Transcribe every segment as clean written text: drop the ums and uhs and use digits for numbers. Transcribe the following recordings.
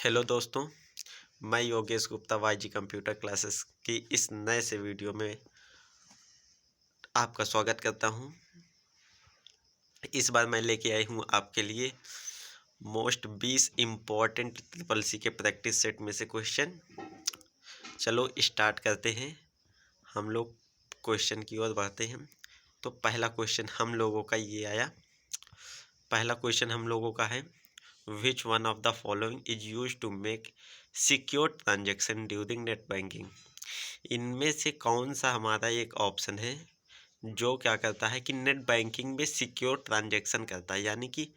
Hello दोस्तों, मैं Yogesh Gupta YG computer classes की इस नए से वीडियो में आपका स्वागत करता हूं। इस बार मैं लेके आई हूं आपके लिए मोस्ट 20 इम्पॉर्टेंट ट्रिपल सी के प्रैक्टिस सेट में से क्वेश्चन। चलो स्टार्ट करते हैं। हम लोग क्वेश्चन की ओर बढ़ते हैं। तो पहला क्वेश्चन हम लोगों का ये आया। पहला क्वेश्चन हम लोगों का है, which one of the following is use to make secure transaction during net banking. इनमें से कौन सा हमारा एक ऑप्शन है जो क्या करता है कि नेट बैंकिंग में सिक्योर ट्रांजैक्शन करता है, यानी कि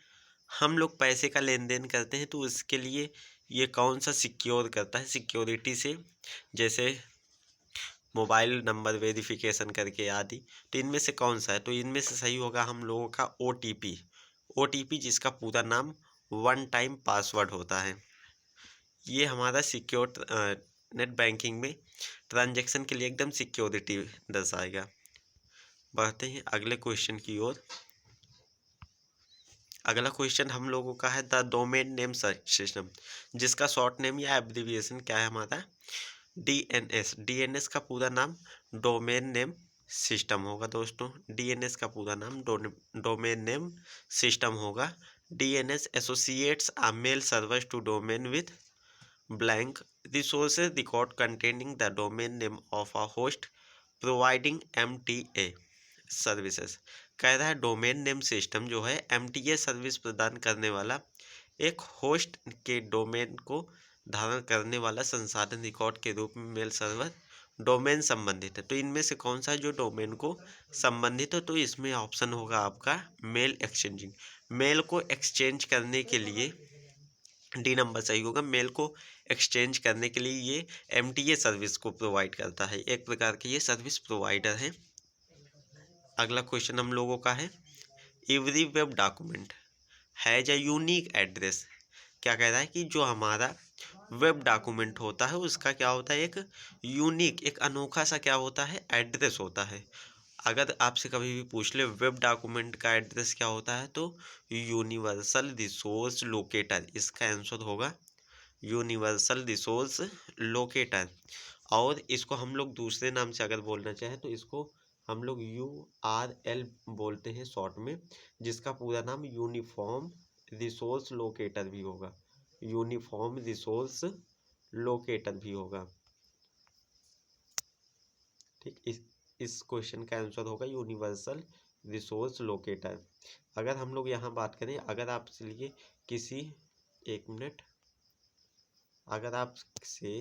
हम लोग पैसे का लेन देन करते हैं तो उसके लिए ये कौन सा सिक्योर करता है सिक्योरिटी से, जैसे मोबाइल नंबर वेरिफिकेशन करके आदि। तो इनमें से कौन सा है? तो इनमें से सही होगा हम लोगों का OTP, जिसका पूरा नाम वन टाइम पासवर्ड होता है। ये हमारा सिक्योर नेट बैंकिंग में ट्रांजैक्शन के लिए एकदम सिक्योरिटी दर्शाएगा। बढ़ते हैं अगले क्वेश्चन की ओर। अगला क्वेश्चन हम लोगों का है द डोमेन नेम सिस्टम, जिसका शॉर्ट नेम या एब्रिविएशन क्या है हमारा? DNS का पूरा नाम डोमेन नेम सिस्टम होगा दोस्तों। DNS का पूरा नाम डोमेन नेम सिस्टम होगा। DNS associates a mail servers to domain with blank resources record containing the domain name of a host providing MTA services. कह रहा है डोमेन नेम सिस्टम जो है MTA सर्विस प्रदान करने वाला एक होस्ट के डोमेन को धारण करने वाला संसाधन रिकॉर्ड के रूप में मेल सर्वर डोमेन संबंधित है। तो इनमें से कौन सा जो डोमेन को संबंधित है? तो इसमें ऑप्शन होगा आपका मेल एक्सचेंजिंग। मेल को एक्सचेंज करने के लिए डी नंबर सही होगा। मेल को एक्सचेंज करने के लिए ये MTA सर्विस को प्रोवाइड करता है, एक प्रकार की ये सर्विस प्रोवाइडर है। अगला क्वेश्चन हम लोगों का है, every web document has a unique address. क्या कह रहा है कि जो हमारा वेब डॉक्यूमेंट होता है उसका क्या होता है? एक यूनिक, एक अनोखा सा क्या होता है? एड्रेस होता है। अगर आपसे कभी भी पूछ ले वेब डॉक्यूमेंट का एड्रेस क्या होता है, तो यूनिवर्सल रिसोर्स लोकेटर इसका आंसर होगा, यूनिवर्सल रिसोर्स लोकेटर। और इसको हम लोग दूसरे नाम से अगर बोलना चाहें तो इसको हम लोग URL बोलते हैं शॉर्ट में, जिसका पूरा नाम यूनिफॉर्म रिसोर्स लोकेटर भी होगा। यूनिफॉर्म रिसोर्स लोकेटर भी होगा। ठीक, इस क्वेश्चन का आंसर होगा यूनिवर्सल रिसोर्स लोकेटर। अगर हम लोग यहाँ बात करें, अगर आपसे लिए किसी, एक मिनट, अगर आपसे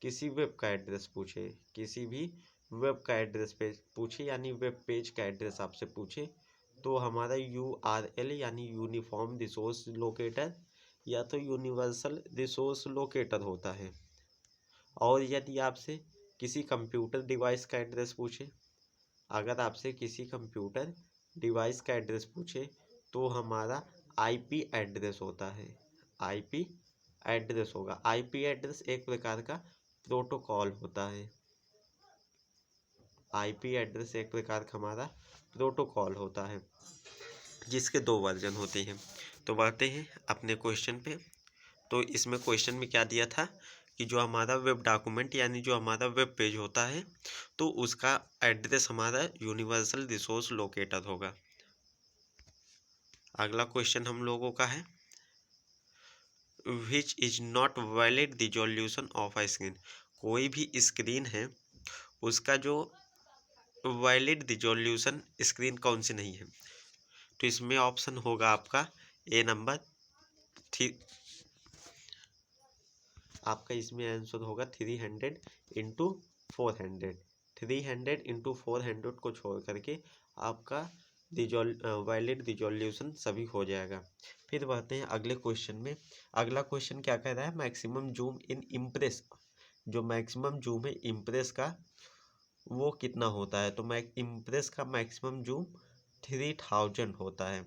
किसी वेब का एड्रेस पूछे, किसी भी वेब का एड्रेस पे पूछे, यानी वेब पेज का एड्रेस आपसे पूछे, तो हमारा URL यानी यूनिफॉर्म रिसोर्स लोकेटर या तो यूनिवर्सल रिसोर्स लोकेटर होता है। और यदि आपसे किसी कंप्यूटर डिवाइस का एड्रेस पूछे, अगर आपसे किसी कंप्यूटर डिवाइस का एड्रेस पूछे तो हमारा IP एड्रेस होता है। IP एड्रेस होगा। IP एड्रेस एक प्रकार का प्रोटोकॉल होता है। IP एड्रेस एक प्रकार का हमारा प्रोटोकॉल होता है, जिसके दो वर्जन होते हैं। तो बढ़ते हैं अपने क्वेश्चन पे। तो इसमें क्वेश्चन में क्या दिया था कि जो हमारा वेब डॉक्यूमेंट यानी जो हमारा वेब पेज होता है तो उसका एड्रेस हमारा यूनिवर्सल रिसोर्स लोकेटर होगा। अगला क्वेश्चन हम लोगों का है, which is not valid resolution of a screen. कोई भी स्क्रीन है उसका जो वैलिड रिजोल्यूशन स्क्रीन कौन सी नहीं है? तो इसमें ऑप्शन होगा आपका ए नंबर थ्री, आपका इसमें आंसर होगा 300 × 400। 300 × 400 को छोड़ करके आपका वैलिड रिजोल्यूशन सभी हो जाएगा। फिर बढ़ते हैं अगले क्वेश्चन में। अगला क्वेश्चन क्या कह रहा है, मैक्सिमम जूम इन इम्प्रेस, जो मैक्सिमम जूम है इम्प्रेस का वो कितना होता है? तो इम्प्रेस का मैक्सिमम जूम 3000 होता है।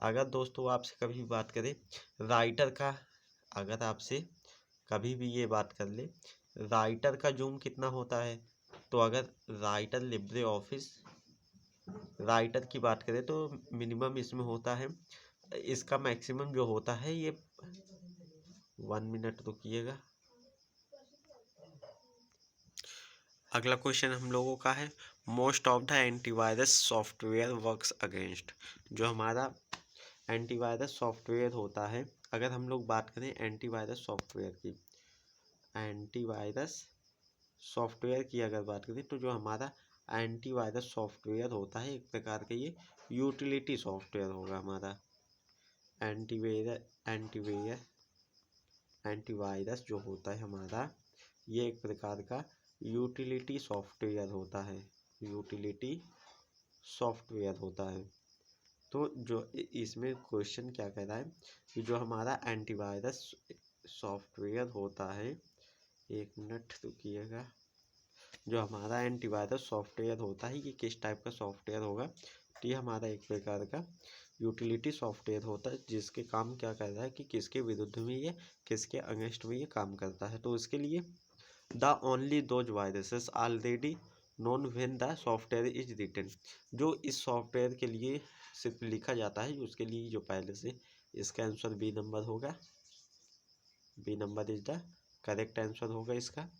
अगर दोस्तों आपसे कभी बात करें राइटर का, अगर आपसे कभी भी ये बात कर ले राइटर का जूम कितना होता है, तो अगर राइटर लिब्रे ऑफिस राइटर की बात करें तो मिनिमम इसमें होता है, इसका मैक्सिमम जो होता है ये 1 मिनट रुकिएगा। अगला क्वेश्चन हम लोगों का है, most of the antivirus software works against. जो हमारा एंटीवायरस सॉफ्टवेयर होता है, अगर हम लोग बात करें एंटीवायरस सॉफ्टवेयर की, एंटीवायरस सॉफ्टवेयर की अगर बात करें तो जो हमारा एंटीवायरस सॉफ्टवेयर होता है, एक प्रकार का ये यूटिलिटी सॉफ्टवेयर होगा हमारा। एंटीवायरस जो होता है हमारा, ये एक प्रकार का यूटिलिटी सॉफ्टवेयर होता है, यूटिलिटी सॉफ्टवेयर होता है। तो जो इसमें क्वेश्चन क्या कह रहा है कि जो हमारा एंटीवायरस सॉफ्टवेयर होता है, 1 मिनट रुकिएगा, जो हमारा एंटीवायरस सॉफ्टवेयर होता है ये किस टाइप का सॉफ्टवेयर होगा, तो ये हमारा एक प्रकार का यूटिलिटी सॉफ्टवेयर होता है जिसके काम क्या करता है कि किसके विरुद्ध में ये, किसके अगेंस्ट में ये काम करता है। तो उसके लिए the only those viruses already known when the software is written, जो इस सॉफ्टवेयर के लिए सिर्फ लिखा जाता है उसके लिए जो पहले से, इसका आंसर बी नंबर होगा, B number is the correct answer होगा इसका।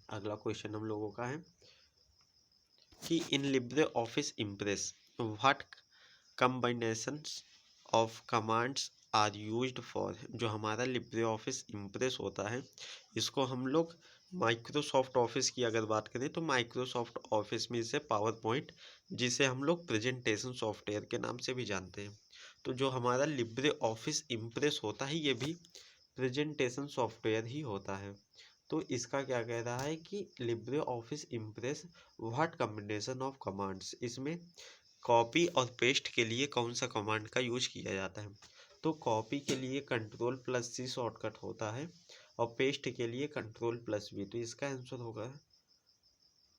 अगला क्वेश्चन हम लोगों का है कि in Libre office Impress what combinations of commands are used for. जो हमारा लिब्रे ऑफिस इम्प्रेस होता है, इसको हम लोग माइक्रोसॉफ्ट ऑफिस की अगर बात करें तो माइक्रोसॉफ्ट ऑफिस में से पावर पॉइंट, जिसे हम लोग प्रेजेंटेशन सॉफ्टवेयर के नाम से भी जानते हैं, तो जो हमारा लिब्रे ऑफिस इम्प्रेस होता है ये भी प्रेजेंटेशन सॉफ्टवेयर ही होता है। तो इसका क्या कह रहा है कि Libre office Impress what combination of commands, इसमें कॉपी और पेस्ट के लिए कौन सा कमांड का यूज किया जाता है। तो कॉपी के लिए Ctrl+C शॉर्टकट होता है और पेस्ट के लिए Ctrl+V, तो इसका आंसर होगा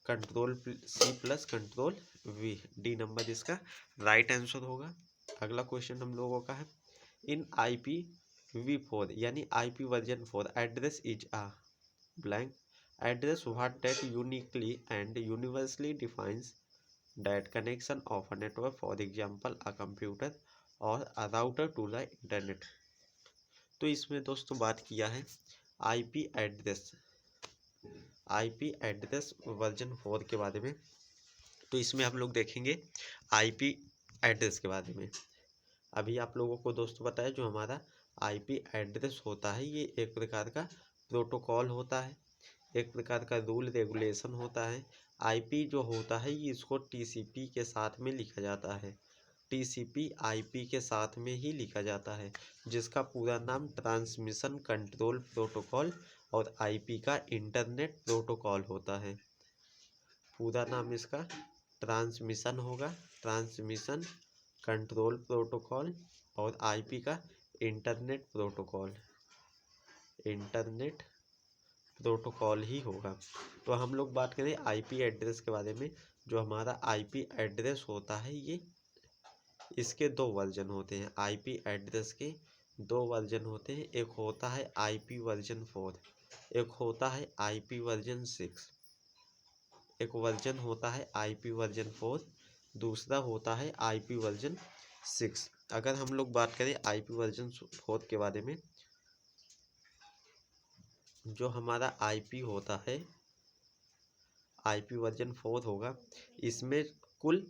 Ctrl+C plus Ctrl+V, D number इसका राइट आंसर होगा। अगला क्वेश्चन हम लोगों का है, इन IPv4 यानी IP version 4 address is a blank address what that uniquely and universally defines that connection of a network, for example a computer or a router to the internet। तो इसमें दोस्तों बात किया है आईपी एड्रेस वर्जन 4 के बारे में, तो इसमें हम लोग देखेंगे आईपी एड्रेस के बारे में। अभी आप लोगों को दोस्तों बताया जो हमारा आईपी एड्रेस होता है ये एक प्रकार का प्रोटोकॉल होता है, एक प्रकार का रूल रेगुलेशन होता है। आईपी जो होता है ये इसको टीसीपी के साथ में लिखा जाता है, टीसीपी आईपी के साथ में ही लिखा जाता है, जिसका पूरा नाम ट्रांसमिशन कंट्रोल प्रोटोकॉल और आईपी का इंटरनेट प्रोटोकॉल होता है। पूरा नाम इसका ट्रांसमिशन होगा, ट्रांसमिशन कंट्रोल प्रोटोकॉल, और आईपी का इंटरनेट प्रोटोकॉल ही होगा। तो हम लोग बात करें आईपी एड्रेस के बारे में, जो हमारा आईपी एड्रेस होता है ये, इसके 2 वर्जन होते हैं। आईपी एड्रेस के 2 वर्जन होते हैं, एक होता है आईपी वर्जन 4, एक होता है आईपी वर्जन 6। एक वर्जन होता है आईपी वर्जन 4, दूसरा होता है आईपी वर्जन 6। अगर हम लोग बात करें आईपी वर्जन 4 के बारे में, जो हमारा आईपी होता है, आईपी वर्जन 4 होगा, इसमें कुल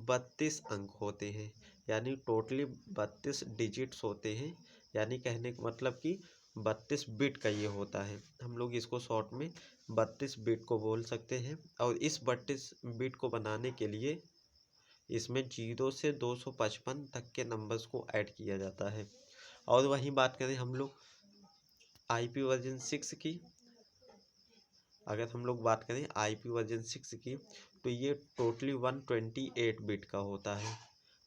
32 अंक होते हैं, यानी टोटली 32 डिजिट्स होते हैं, यानी कहने का मतलब कि 32 बिट का ये होता है। हम लोग इसको शॉर्ट में 32 बिट को बोल सकते हैं। और इस 32 बिट को बनाने के लिए इसमें 0 से 255 तक के नंबर्स को ऐड किया जाता है। और वहीं बात करें हम लोग आईपी वर्जन 6 की, अगर हम लोग बात करें आईपी वर्जन 6 की, तो ये टोटली 128 बिट का होता है।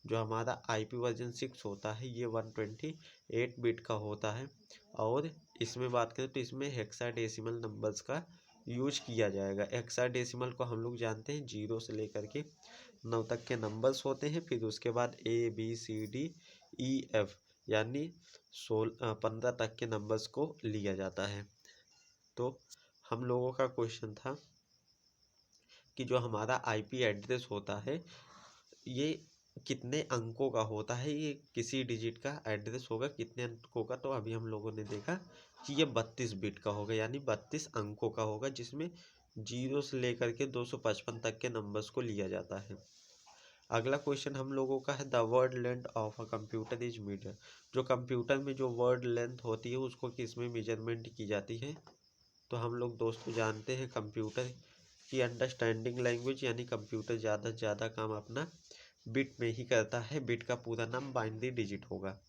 जो हमारा आईपी वर्जन 6 होता है ये 128 बिट का होता है। और इसमें बात करें तो इसमें हेक्साडेसिमल नंबर्स का यूज किया जाएगा। हेक्साडेसिमल को हम लोग जानते हैं 0 से लेकर के 9 तक के नंबर्स होते हैं, फिर उसके बाद ABCDEF यानी 15 तक के नंबर्स को लिया जाता है। तो हम लोगों का क्वेश्चन था कि जो हमारा आईपी एड्रेस होता है ये कितने अंकों का होता है, ये किसी डिजिट का एड्रेस होगा कितने अंकों का, तो अभी हम लोगों ने देखा कि ये 32 बिट का होगा, यानी 32 अंकों का होगा, जिसमें 0 से लेकर के 255 तक के नंबर्स को लिया जाता है। अगला क्वेश्चन हम लोगों का है the word length of a computer is metre. जो कंप्यूटर में जो वर्ड लेंथ होती है उसको किस में मेजरमेंट की जाती है, तो हम लोग दोस्तों जानते हैं कंप्यूटर की अंडरस्टैंडिंग लैंग्वेज, यानी कंप्यूटर ज़्यादा से ज़्यादा काम अपना बिट में ही करता है। बिट का पूरा नाम बाइनरी डिजिट होगा।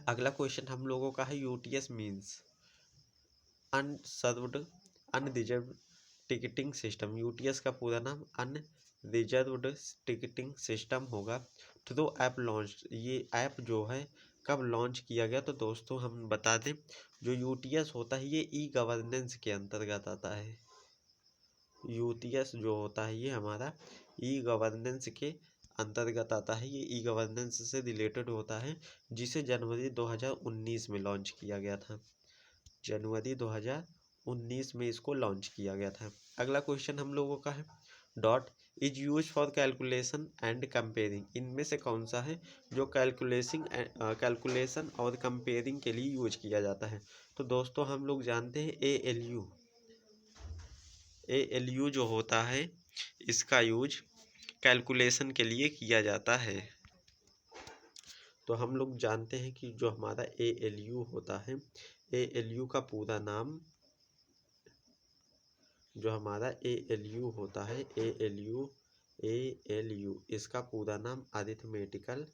अगला क्वेश्चन हम लोगों का है UTS means unserved unreserved ticketing system. UTS का पूरा नाम अनरिजर्व्ड टिकटिंग सिस्टम होगा। थ्रू ऐप लॉन्च, ये ऐप जो है कब लॉन्च किया गया, तो दोस्तों हम बता दें जो यूटीएस होता है ये ई गवर्नेंस के अंतर्गत आता है। यूटीएस जो होता है ये हमारा ई गवर्नेंस के अंतर्गत आता है, ये ई गवर्नेंस से रिलेटेड होता है, जिसे जनवरी 2019 में लॉन्च किया गया था। जनवरी 2019 में इसको लॉन्च किया गया था। अगला क्वेश्चन हम लोगों का है dot is use for calculation and comparing. इनमें से कौन सा है जो कैलकुलेशन और कंपेयरिंग के लिए यूज किया जाता है, तो दोस्तों हम लोग जानते हैं ALU जो होता है इसका यूज कैलकुलेशन के लिए किया जाता है। तो हम लोग जानते हैं कि जो हमारा ALU होता है, ALU का पूरा नाम जो हमारा ALU होता है, ALU इसका पूरा नाम अरिथमेटिकल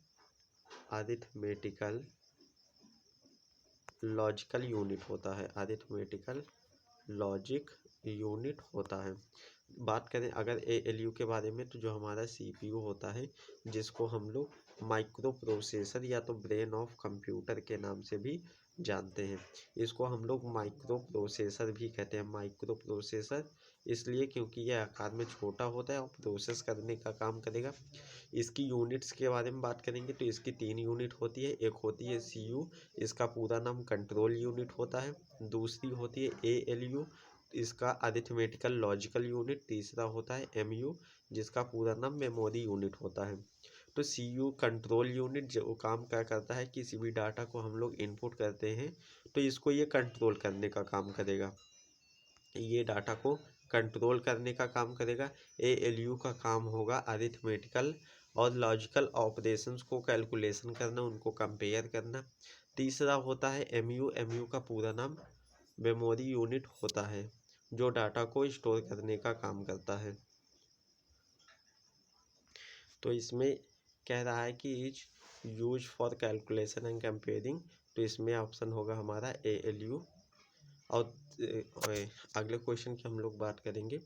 लॉजिकल यूनिट होता है। अरिथमेटिकल लॉजिक यूनिट होता है। बात करें अगर ALU के बारे में, तो जो हमारा CPU होता है जिसको हम लोग माइक्रो प्रोसेसर या तो ब्रेन ऑफ कंप्यूटर के नाम से भी जानते हैं, इसको हम लोग माइक्रो प्रोसेसर भी कहते हैं। माइक्रो प्रोसेसर इसलिए क्योंकि यह आकार में छोटा होता है और प्रोसेस करने का काम करेगा। इसकी यूनिट्स के बारे में बात करेंगे तो इसकी 3 यूनिट होती है। एक होती है CU, इसका पूरा नाम कंट्रोल यूनिट होता है। दूसरी होती है ALU, इसका अरिथमेटिकल लॉजिकल यूनिट। तीसरा होता है MU, जिसका पूरा नाम मेमोरी यूनिट होता है। तो CU कंट्रोल यूनिट जो काम क्या करता है, किसी भी डाटा को हम लोग इनपुट करते हैं तो इसको ये कंट्रोल करने का काम करेगा, ये डाटा को कंट्रोल करने का काम करेगा। ALU का काम होगा अरिथमेटिकल और लॉजिकल ऑपरेशंस को कैलकुलेशन करना, उनको कंपेयर करना। तीसरा होता है MU का पूरा नाम मेमोरी यूनिट होता है, जो डाटा को स्टोर करने का काम करता है। तो इसमें कह रहा है कि is use for calculation and comparing, तो इसमें ऑप्शन होगा हमारा ALU। और अगले क्वेश्चन की हम लोग बात करेंगे,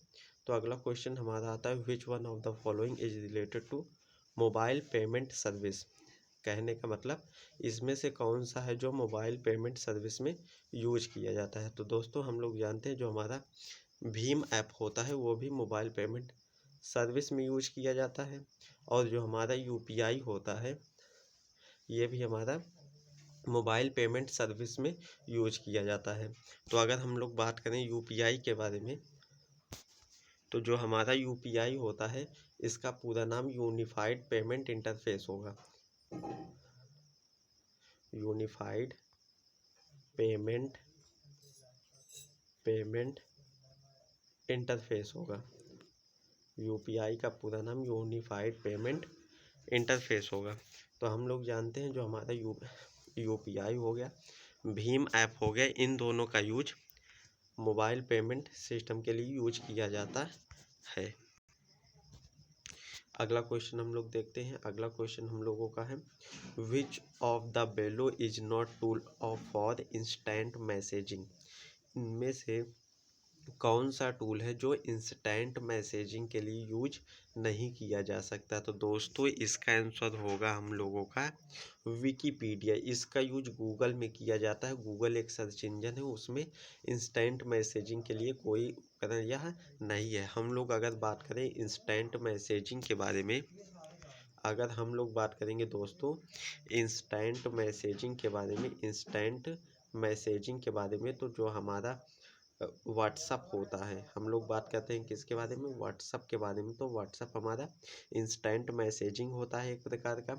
तो अगला क्वेश्चन हमारा आता है which one of the following is related to mobile payment service. कहने का मतलब इसमें से कौन सा है जो मोबाइल पेमेंट सर्विस में यूज किया जाता है, तो दोस्तों हम लोग जानते हैं जो हमारा भीम ऐप होता है वो भी मोबाइल पेमेंट सर्विस में यूज किया जाता है। और जो हमारा UPI होता है ये भी हमारा मोबाइल पेमेंट सर्विस में यूज किया जाता है। तो अगर हम लोग बात करें UPI के बारे में, तो जो हमारा UPI होता है इसका पूरा नाम यूनिफाइड पेमेंट इंटरफेस होगा। यूनिफाइड पेमेंट इंटरफेस होगा। UPI का पूरा नाम यूनिफाइड पेमेंट इंटरफेस होगा। तो हम लोग जानते हैं जो हमारा UPI हो गया, भीम ऐप हो गया, इन दोनों का यूज मोबाइल पेमेंट सिस्टम के लिए यूज किया जाता है। अगला क्वेश्चन हम लोग देखते हैं। अगला क्वेश्चन हम लोगों का है which of the below is not tool of for instant messaging. इनमें से कौन सा टूल है जो इंस्टेंट मैसेजिंग के लिए यूज नहीं किया जा सकता, तो दोस्तों इसका आंसर होगा हम लोगों का विकिपीडिया। इसका यूज गूगल में किया जाता है। गूगल एक सर्च इंजन है, उसमें इंस्टेंट मैसेजिंग के लिए कोई उपकरण यह नहीं है। हम लोग अगर बात करें इंस्टेंट मैसेजिंग के बारे में, अगर हम लोग बात करेंगे दोस्तों इंस्टेंट मैसेजिंग के बारे में, तो जो हमारा व्हाट्सअप होता है। हम लोग बात करते हैं किसके बारे में, व्हाट्सअप के बारे में। तो व्हाट्सअप हमारा इंस्टेंट मैसेजिंग होता है, एक प्रकार का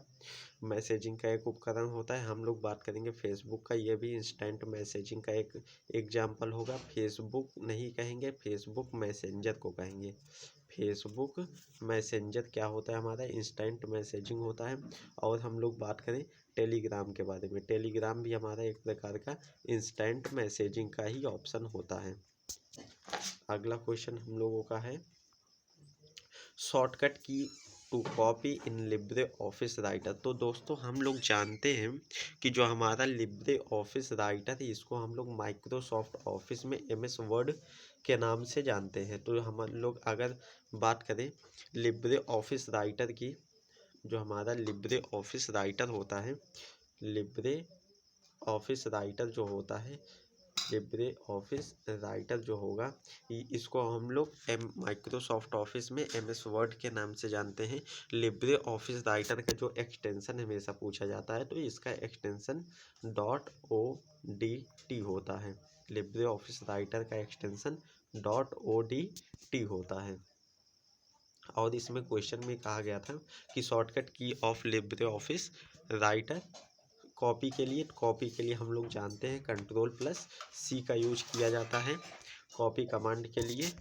मैसेजिंग का एक उपकरण होता है। हम लोग बात करेंगे फेसबुक का, ये भी इंस्टेंट मैसेजिंग का एक एग्जाम्पल होगा। फेसबुक नहीं कहेंगे, फेसबुक मैसेंजर को कहेंगे। फेसबुक मैसेंजर क्या होता है, हमारा इंस्टेंट मैसेजिंग होता है। और हम लोग बात करें टेलीग्राम के बारे में, टेलीग्राम भी हमारा एक प्रकार का इंस्टेंट मैसेजिंग का ही ऑप्शन होता है। अगला क्वेश्चन हम लोगों का है shortcut key to copy in Libre Office Writer. तो दोस्तों हम लोग जानते हैं कि जो हमारा लिब्रे ऑफिस राइटर है इसको हम लोग माइक्रोसॉफ्ट ऑफिस में MS वर्ड के नाम से जानते हैं। तो हम लोग अगर बात करें लिब्रे ऑफिस राइटर की, जो हमारा लिब्रे ऑफिस राइटर होता है, लिब्रे ऑफिस राइटर जो होता है, लिब्रे ऑफिस राइटर जो होगा इसको हम लोग माइक्रोसॉफ्ट ऑफिस में MS वर्ड के नाम से जानते हैं। लिब्रे ऑफिस राइटर का जो एक्सटेंशन हमेशा पूछा जाता है तो इसका एक्सटेंशन .odt होता है। लिब्रे ऑफिस राइटर का एक्सटेंशन .odt होता है। और इसमें क्वेश्चन में कहा गया था कि शॉर्टकट की of Libre Office writer copy के लिए हम लोग जानते हैं Ctrl+C का यूज किया जाता है कॉपी कमांड के लिए।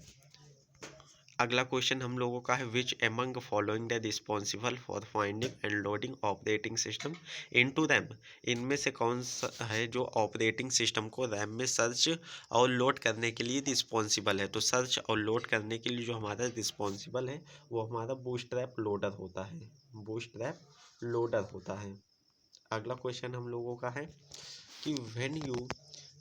अगला क्वेश्चन हम लोगों का है which among following the responsible for finding and loading operating system into RAM. इनमें से कौन सा है जो ऑपरेटिंग सिस्टम को रैम में सर्च और लोड करने के लिए रिस्पॉन्सिबल है। तो सर्च और लोड करने के लिए जो हमारा रिस्पॉन्सिबल है वो हमारा बूटस्ट्रैप लोडर होता है, बूटस्ट्रैप लोडर होता है। अगला क्वेश्चन हम लोगों का है कि when you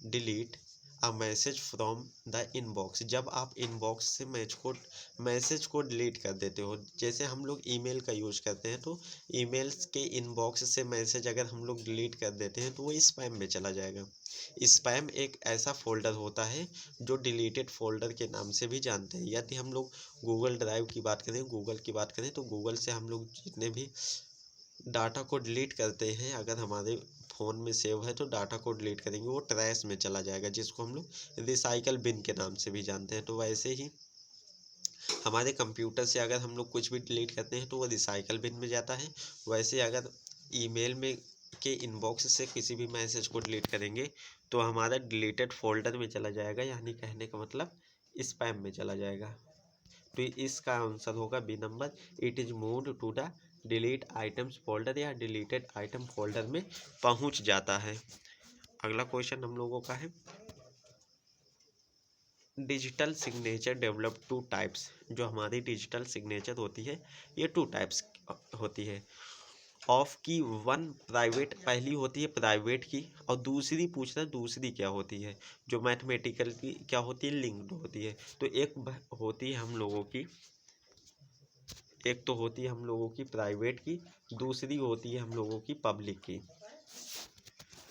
delete a message from the inbox. जब आप इनबॉक्स से मैसेज को डिलीट कर देते हो, जैसे हम लोग ईमेल का यूज करते हैं तो ईमेल्स के इनबॉक्स से मैसेज अगर हम लोग डिलीट कर देते हैं तो वो स्पैम में चला जाएगा। स्पैम एक ऐसा फोल्डर होता है जो डिलीटेड फोल्डर के नाम से भी जानते हैं। यदि हम लोग गूगल ड्राइव की बात करें, गूगल की बात करें तो गूगल से हम लोग जितने भी डाटा को डिलीट करते हैं, अगर हमारे फ़ोन में सेव है तो डाटा को डिलीट करेंगे वो ट्रैश में चला जाएगा, जिसको हम लोग रिसाइकल बिन के नाम से भी जानते हैं। तो वैसे ही हमारे कंप्यूटर से अगर हम लोग कुछ भी डिलीट करते हैं तो वो रिसाइकल बिन में जाता है। वैसे अगर ईमेल में के इनबॉक्स से किसी भी मैसेज को डिलीट करेंगे तो हमारा डिलीटेड फोल्डर में चला जाएगा, यानी कहने का मतलब स्पैम में चला जाएगा। तो इसका आंसर होगा B number, it is moved to the delete items folder या डिलीटेड आइटम फोल्डर में पहुंच जाता है। अगला क्वेश्चन हम लोगों का है digital signature develop two types. जो हमारी डिजिटल सिग्नेचर होती है ये 2 टाइप्स होती है। ऑफ की वन प्राइवेट, पहली होती है प्राइवेट की और दूसरी पूछ रहा है दूसरी क्या होती है, जो मैथमेटिकल की क्या होती है, लिंक्ड होती है। तो एक होती है हम लोगों की, एक तो होती है हम लोगों की प्राइवेट की, दूसरी होती है हम लोगों की पब्लिक की।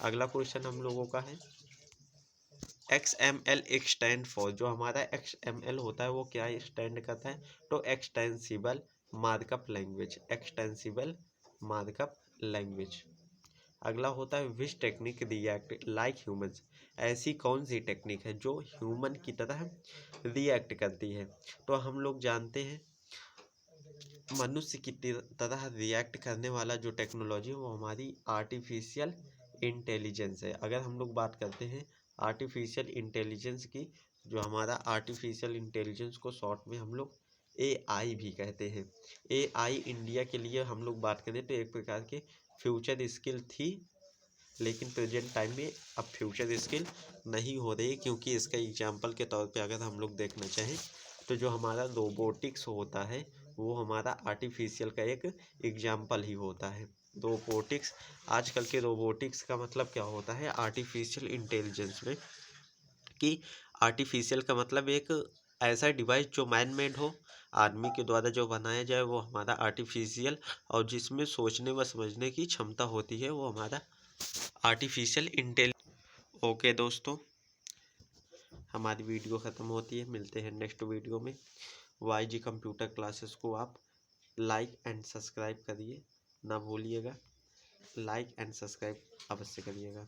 अगला क्वेश्चन हम लोगों का है XML स्टैंड फॉर। जो हमारा XML होता है वो क्या स्टैंड करता है, तो extensible markup language, extensible markup language. अगला होता है which technique react like humans. ऐसी कौन सी टेक्निक है जो ह्यूमन की तरह रिएक्ट करती है। तो हम लोग जानते हैं मनुष्य की तरह रिएक्ट करने वाला जो टेक्नोलॉजी है वो हमारी आर्टिफिशियल इंटेलिजेंस है। अगर हम लोग बात करते हैं आर्टिफिशियल इंटेलिजेंस की, जो हमारा आर्टिफिशियल इंटेलिजेंस को शॉर्ट में हम लोग AI भी कहते हैं। AI इंडिया के लिए हम लोग बात करें तो एक प्रकार के फ्यूचर स्किल थी, लेकिन प्रेजेंट टाइम में अब फ्यूचर स्किल नहीं हो रही, क्योंकि इसका एग्जाम्पल के तौर पे अगर हम लोग देखना चाहें तो जो हमारा रोबोटिक्स होता है वो हमारा आर्टिफिशियल का एक एग्जाम्पल ही होता है। रोबोटिक्स, आजकल के रोबोटिक्स का मतलब क्या होता है आर्टिफिशियल इंटेलिजेंस में, कि आर्टिफिशियल का मतलब एक ऐसा डिवाइस जो मैन मेड हो, आदमी के द्वारा जो बनाया जाए वो हमारा आर्टिफिशियल, और जिसमें सोचने व समझने की क्षमता होती है वो हमारा आर्टिफिशियल इंटेलिजेंस। ओके दोस्तों, हमारी वीडियो ख़त्म होती है, मिलते हैं नेक्स्ट वीडियो में। YG कंप्यूटर क्लासेस को आप लाइक एंड सब्सक्राइब करिए, ना भूलिएगा, लाइक एंड सब्सक्राइब अवश्य करिएगा।